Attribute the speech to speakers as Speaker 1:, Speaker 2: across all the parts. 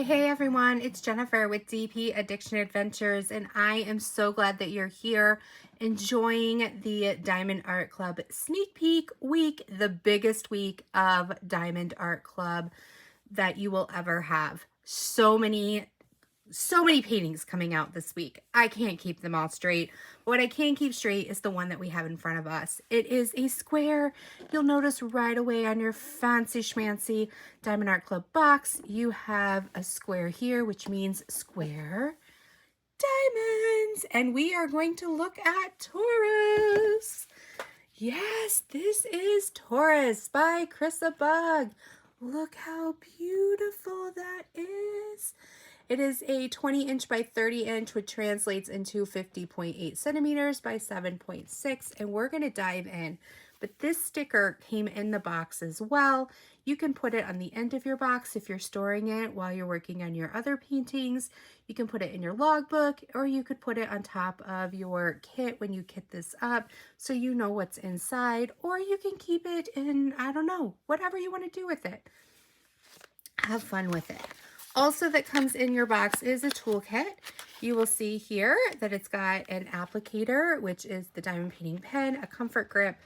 Speaker 1: Hey everyone, it's Jennifer with DP Addiction Adventures, and I am so glad that you're here enjoying the Diamond Art Club sneak peek week, the biggest week of Diamond Art Club that you will ever have. So many paintings coming out this week. I can't keep them all straight. What I can keep straight is the one that we have in front of us. It is a square. You'll notice right away on your fancy schmancy Diamond Art Club box, you have a square here, which means square diamonds. And we are going to look at Taurus. Yes, this is Taurus by Chrissabug. Look how beautiful that is. It is a 20 inch by 30 inch, which translates into 50.8 centimeters by 7.6, and we're going to dive in. But this sticker came in the box as well. You can put it on the end of your box if you're storing it while you're working on your other paintings. You can put it in your logbook, or you could put it on top of your kit when you kit this up so you know what's inside, or you can keep it in, I don't know, whatever you want to do with it. Have fun with it. Also that comes in your box is a toolkit. You will see here that it's got an applicator, which is the diamond painting pen, a comfort grip,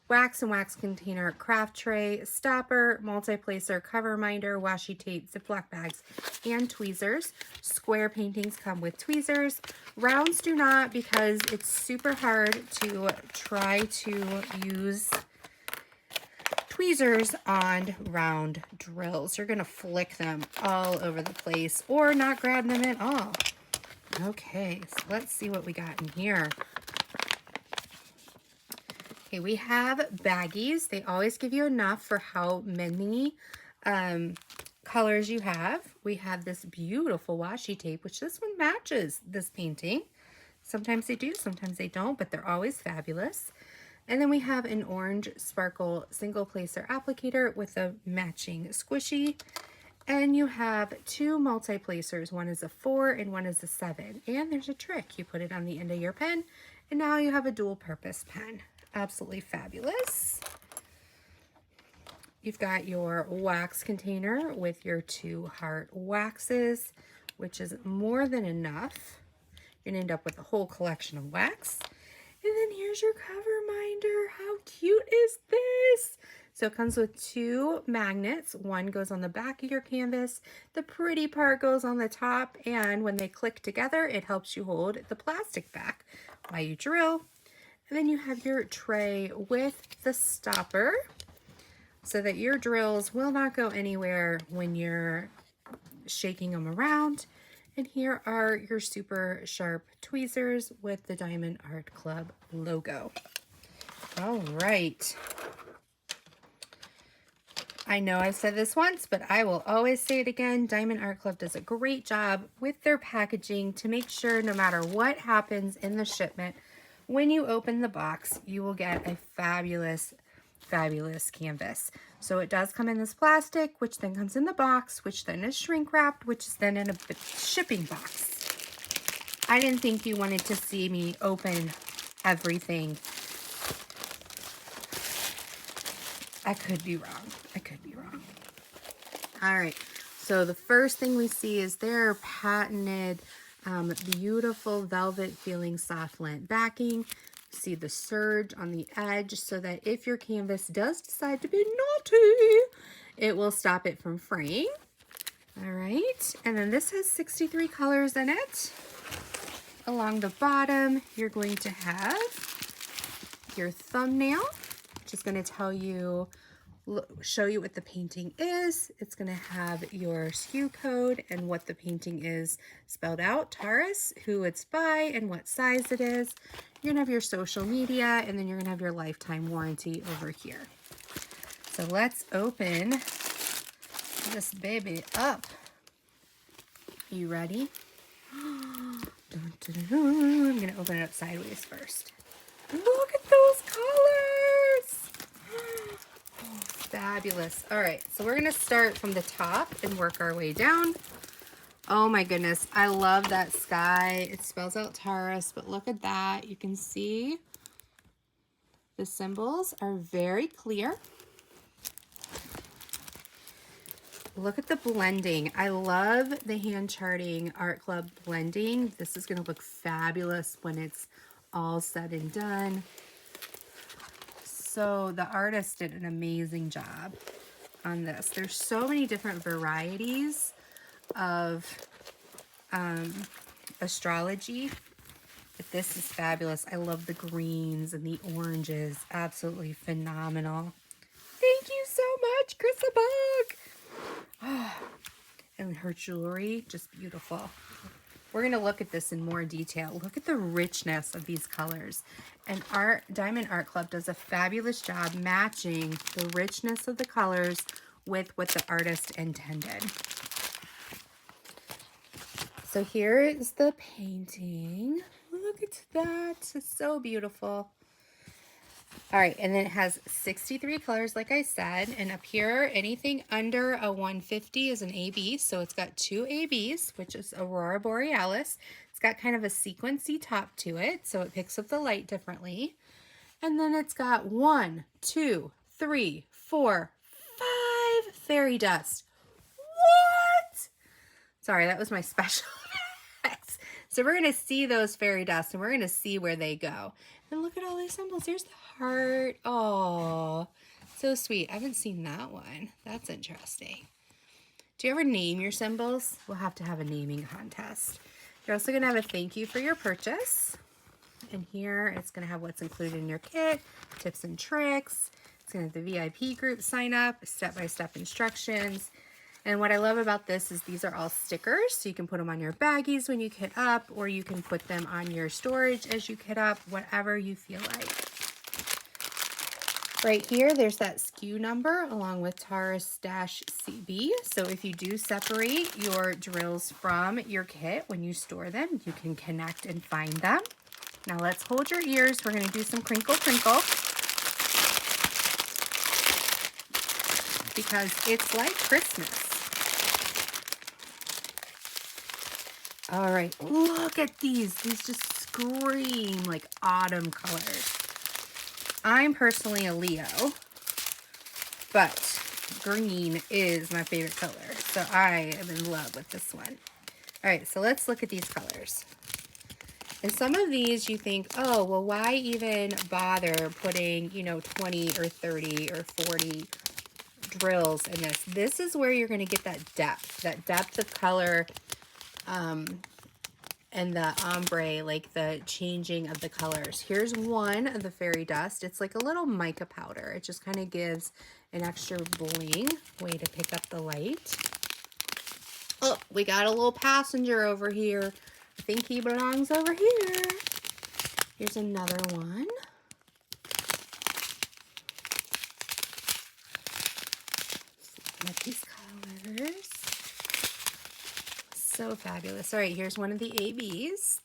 Speaker 1: wax and wax container, craft tray, stopper, multi-placer, cover reminder, washi tape, Ziploc bags, and tweezers. Square paintings come with tweezers. Rounds do not, because it's super hard to try to use tweezers on round drills. You're gonna flick them all over the place or not grab them at all. Okay, so let's see what we got in here. Okay, we have baggies. They always give you enough for how many colors you have. We have this beautiful washi tape, which this one matches this painting. Sometimes they do, sometimes they don't, but they're always fabulous. And then we have an orange sparkle single placer applicator with a matching squishy. And you have two multi-placers. One is a 4 and one is a 7. And there's a trick. You put it on the end of your pen, and now you have a dual purpose pen. Absolutely fabulous. You've got your wax container with your 2 heart waxes, which is more than enough. You're gonna end up with a whole collection of wax. And then here's your cover reminder. How cute is this? So it comes with 2 magnets. One goes on the back of your canvas. The pretty part goes on the top. And when they click together, it helps you hold the plastic back while you drill. And then you have your tray with the stopper so that your drills will not go anywhere when you're shaking them around. And here are your super sharp tweezers with the Diamond Art Club logo. All right. I know I've said this once, but I will always say it again. Diamond Art Club does a great job with their packaging to make sure no matter what happens in the shipment, when you open the box, you will get a fabulous canvas. So it does come in this plastic, which then comes in the box, which then is shrink wrapped, which is then in a shipping box. I didn't think you wanted to see me open everything. I could be wrong. All right, so the first thing we see is their patented beautiful velvet feeling soft lint backing. See the serge on the edge so that if your canvas does decide to be naughty, it will stop it from fraying. All right, and then this has 63 colors in it. Along the bottom, you're going to have your thumbnail, which is going to tell you, show you what the painting is. It's going to have your SKU code and what the painting is spelled out, Taurus, who it's by, and what size it is. You're going to have your social media, and then you're going to have your lifetime warranty over here. So let's open this baby up. You ready? I'm going to open it up sideways first. Look at those colors! Oh, fabulous. All right, so we're going to start from the top and work our way down. Oh my goodness, I love that sky. It spells out Taurus, but look at that. You can see the symbols are very clear. Look at the blending. I love the Hand Charting Art Club blending. This is going to look fabulous when it's all said and done. So the artist did an amazing job on this. There's so many different varieties of astrology, but this is fabulous. I love the greens and the oranges. Absolutely phenomenal. Thank you so much, Chrissabug. Oh, and her jewelry, just beautiful. We're going to look at this in more detail. Look at the richness of these colors. And Diamond Art Club does a fabulous job matching the richness of the colors with what the artist intended. So here is the painting. Look at that. It's so beautiful. All right, and then it has 63 colors, like I said. And up here, anything under a 150 is an AB. So it's got 2 ABs, which is Aurora Borealis. It's got kind of a sequency top to it, so it picks up the light differently. And then it's got 1, 2, 3, 4, 5 fairy dust. What? Sorry, that was my special effects. So we're going to see those fairy dust, and we're going to see where they go. And look at all these symbols. Here's the heart. Oh, so sweet. I haven't seen that one. That's interesting. Do you ever name your symbols? We'll have to have a naming contest. You're also going to have a thank you for your purchase. And here it's going to have what's included in your kit, tips and tricks. It's going to have the VIP group sign up, step-by-step instructions. And what I love about this is these are all stickers, so you can put them on your baggies when you kit up, or you can put them on your storage as you kit up, whatever you feel like. Right here, there's that SKU number along with Taurus-CB. So if you do separate your drills from your kit when you store them, you can connect and find them. Now let's hold your ears. We're going to do some crinkle crinkle, because it's like Christmas. All right, look at these. These just scream like autumn colors. I'm personally a Leo, but green is my favorite color. So I am in love with this one. All right, so let's look at these colors. And some of these you think, oh, well, why even bother putting, 20 or 30 or 40 drills in this? This is where you're going to get that depth of color, and the ombre, like the changing of the colors. Here's one of the fairy dust. It's like a little mica powder. It just kind of gives an extra bling way to pick up the light. Oh, we got a little passenger over here. I think he belongs over here. Here's another one. Look at these colors. So fabulous. All right, here's one of the ABs.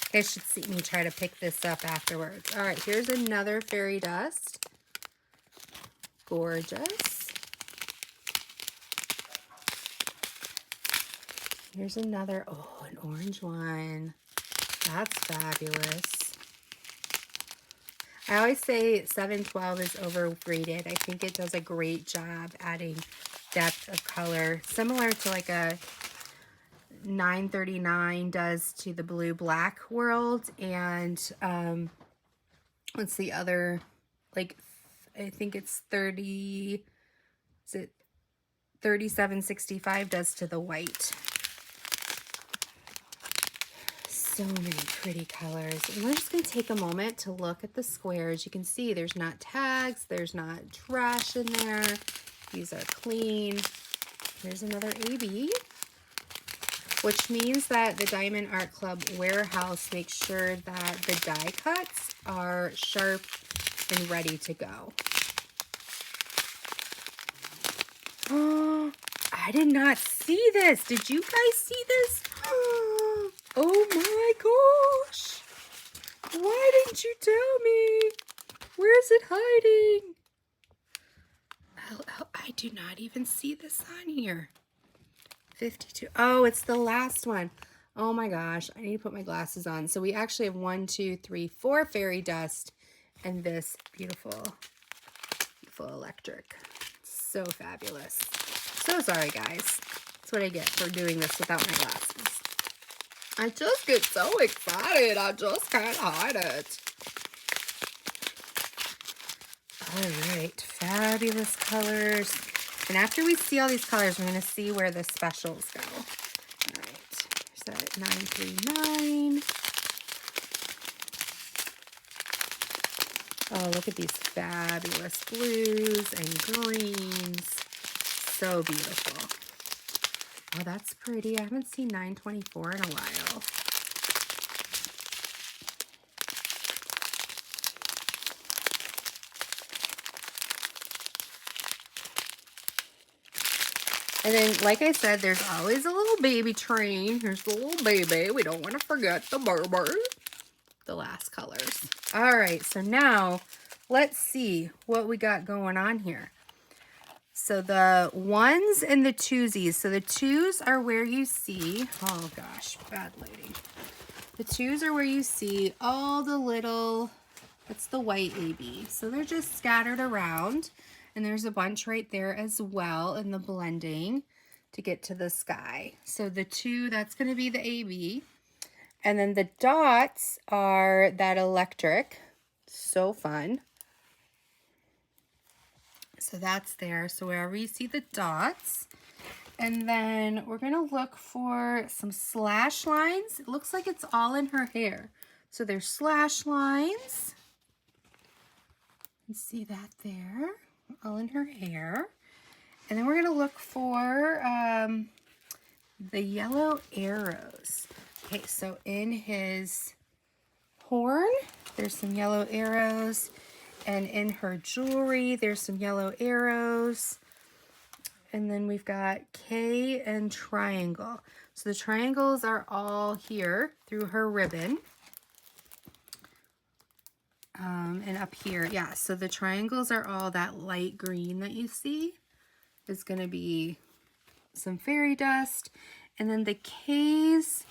Speaker 1: You guys should see me try to pick this up afterwards. All right, here's another fairy dust. Gorgeous. Here's another, oh, an orange one. That's fabulous. I always say 712 is overrated. I think it does a great job adding depth of color, similar to like a 939 does to the blue-black world. And what's the other, like, I think it's 3765 does to the white. So many pretty colors. And we're just going to take a moment to look at the squares. You can see there's not tags, there's not trash in there. These are clean. Here's another AB, which means that the Diamond Art Club warehouse makes sure that the die cuts are sharp and ready to go. Oh, I did not see this. Did you guys see this? Oh my gosh. Why didn't you tell me? Where is it hiding? I do not even see this on here. 52. Oh, it's the last one. Oh my gosh. I need to put my glasses on. So we actually have 1, 2, 3, 4 fairy dust and this beautiful beautiful electric. So fabulous. So sorry, guys. That's what I get for doing this without my glasses. I just get so excited. I just can't hide it. All right, fabulous colors. And after we see all these colors, we're going to see where the specials go. All right, here's that 939. Oh, look at these fabulous blues and greens. So beautiful. Oh, that's pretty. I haven't seen 924 in a while. And then, like I said, there's always a little baby train. Here's the little baby. We don't want to forget the Berber. The last colors. All right, so now let's see what we got going on here. So the ones and the twosies. So the twos are where you see, oh gosh, bad lighting. The twos are where you see all the little, that's the white AB. So they're just scattered around. And there's a bunch right there as well in the blending to get to the sky. So the two, that's going to be the AB. And then the dots are that electric. So fun. So that's there. So wherever you see the dots. And then we're going to look for some slash lines. It looks like it's all in her hair. So there's slash lines. You see that there. All in her hair. And then we're going to look for the yellow arrows. Okay, so in his horn, there's some yellow arrows. And in her jewelry, there's some yellow arrows. And then we've got K and triangle. So the triangles are all here through her ribbon. And up here, yeah, so the triangles are all that light green that you see is going to be some fairy dust. And then the K's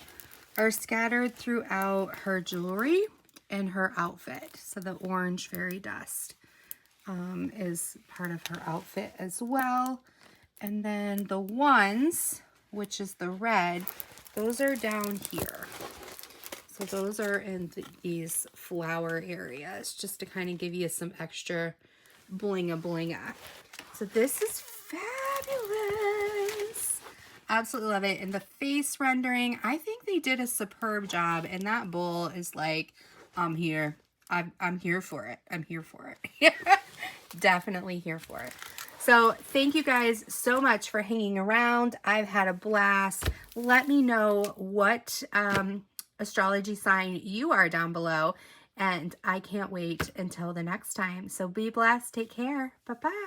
Speaker 1: are scattered throughout her jewelry and her outfit. So the orange fairy dust is part of her outfit as well. And then the ones, which is the red, those are down here. So those are in these flower areas, just to kind of give you some extra blinga. So this is fabulous. Absolutely love it. And the face rendering, I think they did a superb job. And that bowl is like, I'm here. I'm here for it. I'm here for it. Definitely here for it. So thank you guys so much for hanging around. I've had a blast. Let me know what astrology sign you are down below. And I can't wait until the next time. So be blessed. Take care. Bye-bye.